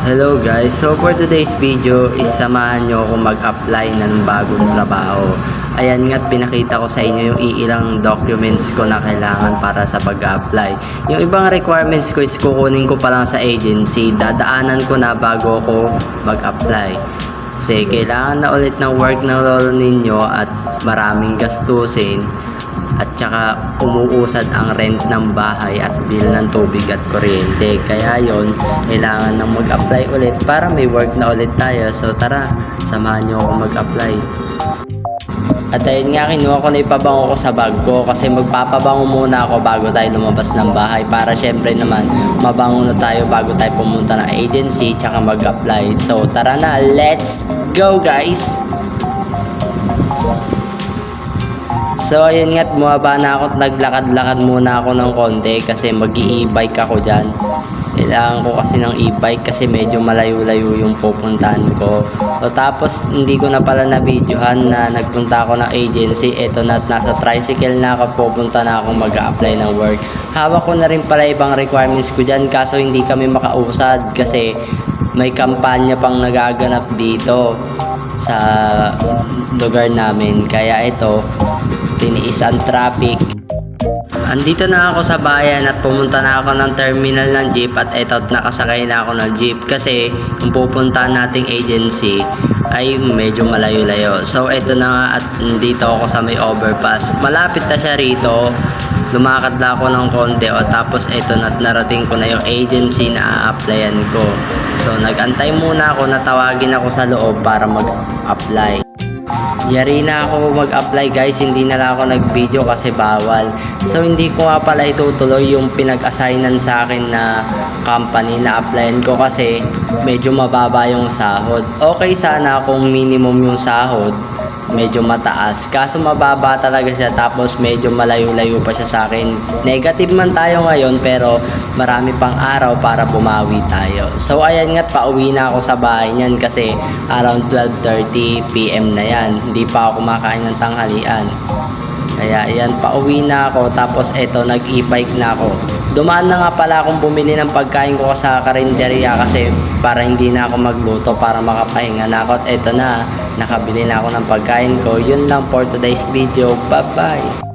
Hello guys, so for today's video is samahan nyo ako mag-apply ng bagong trabaho. Ayan nga't pinakita ko sa inyo yung iilang documents ko na kailangan para sa pag-apply. Yung ibang requirements ko is kukunin ko pa lang sa agency, dadaanan ko na bago ako mag-apply. Kasi kailangan na ulit ng work ng lolo ninyo at maraming gastusin. At saka umuusad ang rent ng bahay at bill ng tubig at kuryente. Kaya yon, kailangan nang mag-apply ulit para may work na ulit tayo. So tara, samahan nyo ako mag-apply. At ayun nga, kinuha ko na ipabango ko sa bag ko kasi magpapabango muna ako bago tayo lumabas ng bahay para syempre naman mabango na tayo bago tayo pumunta ng agency tsaka mag-apply. So tara na, let's go guys! So ayun nga, bumaba na ako at naglakad-lakad muna ako ng konti kasi mag-i-e-bike ako dyan. Kailangan ko kasi ng e-bike kasi medyo malayo-layo yung pupuntahan ko. So tapos hindi ko na pala na-videohan na nagpunta ako ng agency. Eto na, nasa tricycle na ako, pupunta na akong mag-a-apply ng work. Hawak ko na rin pala ibang requirements ko dyan kaso hindi kami makausad kasi may kampanya pang nagaganap dito sa lugar namin. Kaya ito, tiniis ang traffic. Andito na ako sa bayan at pumunta na ako ng terminal ng jeep at eto nakasakay na ako ng jeep kasi yung pupuntahan nating agency ay medyo malayo-layo. So eto na nga at dito ako sa may overpass. Malapit na siya rito. Lumakad na ako ng konti o tapos eto na narating ko na yung agency na a-applyan ko. So nag-antay muna ako, natawagin ako sa loob para mag-apply. Yari na ako mag-apply guys, hindi na lang ako nag-video kasi bawal. So hindi ko nga pala itutuloy yung pinag-assignan sa akin na company na applyan ko kasi medyo mababa yung sahod. Okay sana kung minimum yung sahod, medyo mataas. Kaso mababa talaga siya tapos medyo malayo-layo pa siya sa akin. Negative man tayo ngayon pero marami pang araw para bumawi tayo. So ayan nga, pauwi na ako sa bahay niyan kasi around 12:30 PM na yan. Hindi pa ako kumakain ng tanghalian. Kaya ayan, pauwi na ako tapos eto nag-e-bike na ako. Dumaan na nga pala akong bumili ng pagkain ko sa karinderya kasi para hindi na ako magluto para makapahinga na ako. At eto na, nakabili na ako ng pagkain ko. Yun lang for today's video. Bye bye!